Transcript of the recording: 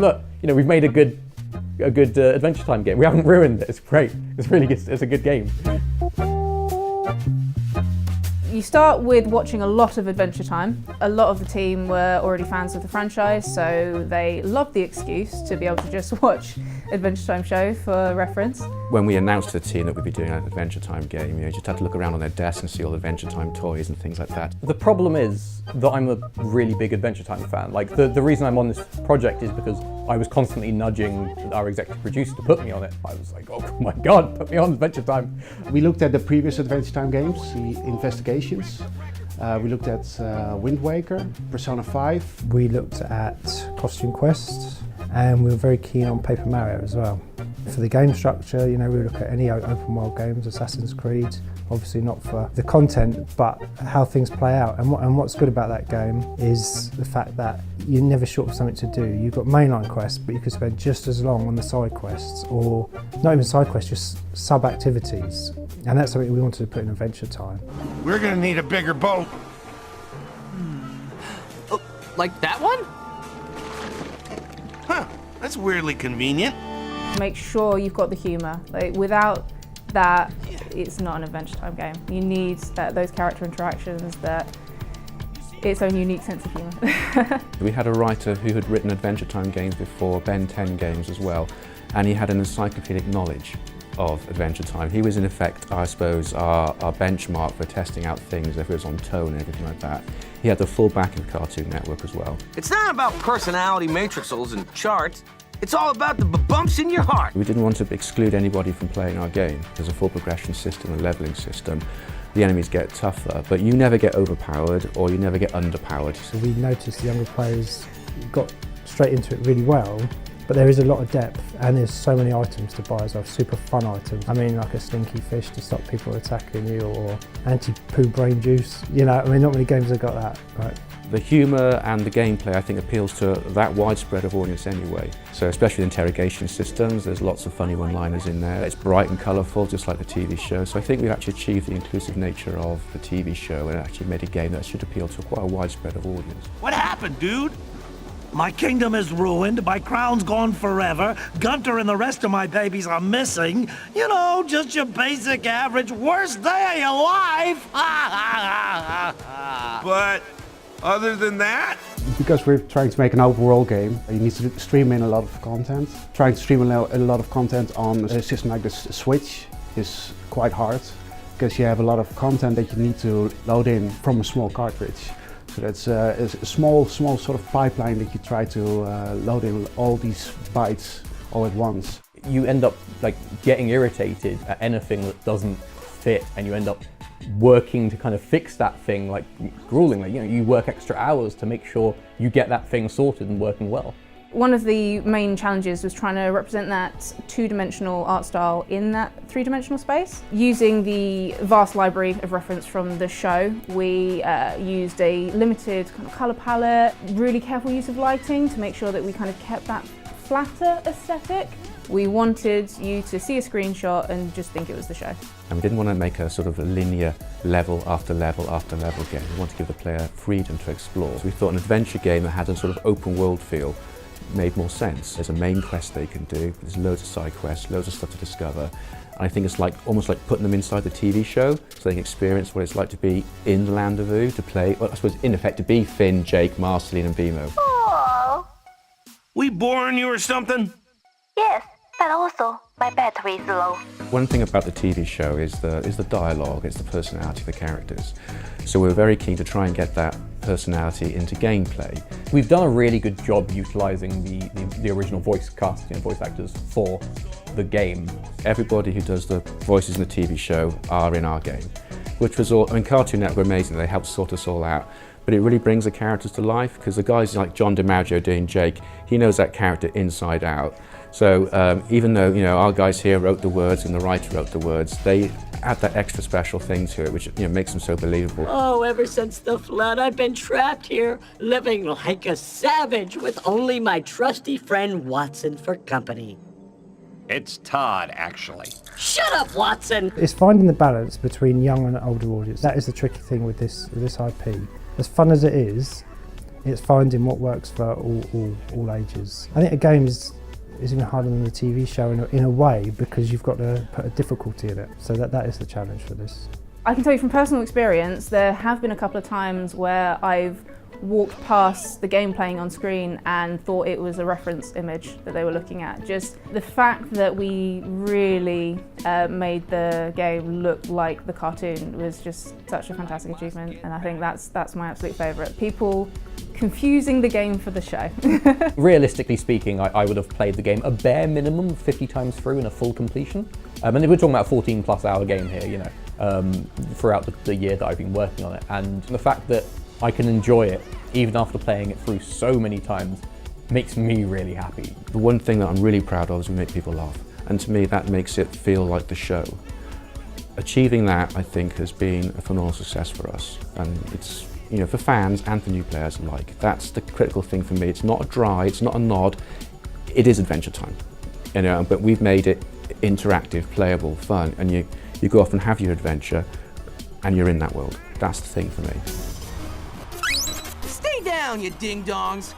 look, we've made a good Adventure Time game. We haven't ruined it. It's great. It's really good. It's a good game. You start with watching a lot of Adventure Time. A lot of the team were already fans of the franchise, so they loved the excuse to be able to just watch Adventure Time show for reference. When we announced to the team that we'd be doing an Adventure Time game, you just had to look around on their desk and see all the Adventure Time toys and things like that. The problem is that I'm a really big Adventure Time fan. Like the reason I'm on this project is because I was constantly nudging our executive producer to put me on it. I was like, oh my God, put me on Adventure Time. We looked at the previous Adventure Time games, the Investigations. We looked at Wind Waker, Persona 5. We looked at Costume Quest, and we were very keen on Paper Mario as well. For the game structure, we look at any open world games, Assassin's Creed, obviously not for the content, but how things play out. And what's good about that game is the fact that you're never short of something to do. You've got mainline quests, but you could spend just as long on the side quests, or not even side quests, just sub-activities. And that's something we wanted to put in Adventure Time. We're gonna need a bigger boat. Oh, like that one? Huh, that's weirdly convenient. Make sure you've got the humour. Like, without that, it's not an Adventure Time game. You need those character interactions, its own unique sense of humour. We had a writer who had written Adventure Time games before, Ben 10 games as well, and he had an encyclopedic knowledge of Adventure Time. He was in effect, I suppose, our benchmark for testing out things, if it was on tone and everything like that. He had the full backing of Cartoon Network as well. It's not about personality matrixels and charts. It's all about the bumps in your heart. We didn't want to exclude anybody from playing our game. There's a full progression system, a leveling system. The enemies get tougher, but you never get overpowered or you never get underpowered. So we noticed the younger players got straight into it really well, but there is a lot of depth and there's so many items to buy as well, super fun items. I mean, like a stinky fish to stop people attacking you, or anti-poo brain juice. Not many games have got that, right? The humour and the gameplay, I think, appeals to that widespread of audience anyway. So especially interrogation systems, there's lots of funny one-liners in there. It's bright and colourful, just like the TV show. So I think we've actually achieved the inclusive nature of the TV show and actually made a game that should appeal to quite a widespread of audience. What happened, dude? My kingdom is ruined, my crown's gone forever, Gunter and the rest of my babies are missing. Just your basic average worst day of your life. But other than that? Because we're trying to make an open world game, you need to stream in a lot of content. Trying to stream a lot of content on a system like the Switch is quite hard, because you have a lot of content that you need to load in from a small cartridge. So that's a small sort of pipeline that you try to load in all these bytes all at once. You end up getting irritated at anything that doesn't fit, and you end up working to kind of fix that thing gruelingly. You work extra hours to make sure you get that thing sorted and working well. One of the main challenges was trying to represent that two-dimensional art style in that three-dimensional space. Using the vast library of reference from the show, we used a limited kind of colour palette, really careful use of lighting to make sure that we kind of kept that flatter aesthetic. We wanted you to see a screenshot and just think it was the show. And we didn't want to make a sort of a linear level after level after level game. We wanted to give the player freedom to explore. So we thought an adventure game that had a sort of open world feel made more sense. There's a main quest they can do, there's loads of side quests, loads of stuff to discover. And I think it's almost like putting them inside the TV show, so they can experience what it's like to be in the Land of Ooo, to play, well, I suppose in effect to be Finn, Jake, Marceline and Bimo. Aww. We boring you or something? Yes, but also my battery is low. One thing about the TV show is the dialogue, it's the personality of the characters. So we're very keen to try and get that personality into gameplay. We've done a really good job utilising the original voice cast, voice actors for the game. Everybody who does the voices in the TV show are in our game, which was all, Cartoon Network were amazing, they helped sort us all out. But it really brings the characters to life, because the guys like John DiMaggio doing Jake, he knows that character inside out. So even though our guys here wrote the words and the writer wrote the words, they add that extra special thing to it, which makes them so believable. Oh, ever since the flood, I've been trapped here, living like a savage with only my trusty friend Watson for company. It's Todd, actually. Shut up, Watson! It's finding the balance between young and older audience. That is the tricky thing with this IP. As fun as it is, It's finding what works for all ages. I think a game is even harder than the TV show in a way, because you've got to put a difficulty in it. So that is the challenge for this. I can tell you from personal experience, there have been a couple of times where I've walked past the game playing on screen and thought it was a reference image that they were looking at. Just the fact that we really made the game look like the cartoon was just such a fantastic achievement, and I think that's my absolute favourite. People confusing the game for the show. Realistically speaking, I would have played the game a bare minimum 50 times through in a full completion. And we're talking about a 14+ hour game here, you know, throughout the year that I've been working on it. And the fact that I can enjoy it, even after playing it through so many times, makes me really happy. The one thing that I'm really proud of is we make people laugh. And to me, that makes it feel like the show. Achieving that, I think, has been a phenomenal success for us. And it's, you know, for fans and for new players alike. That's the critical thing for me. It's not a dry, it's not a nod, it is adventure time. You know, but we've made it interactive, playable, fun, and you go off and have your adventure and you're in that world. That's the thing for me. Stay down, you ding-dongs.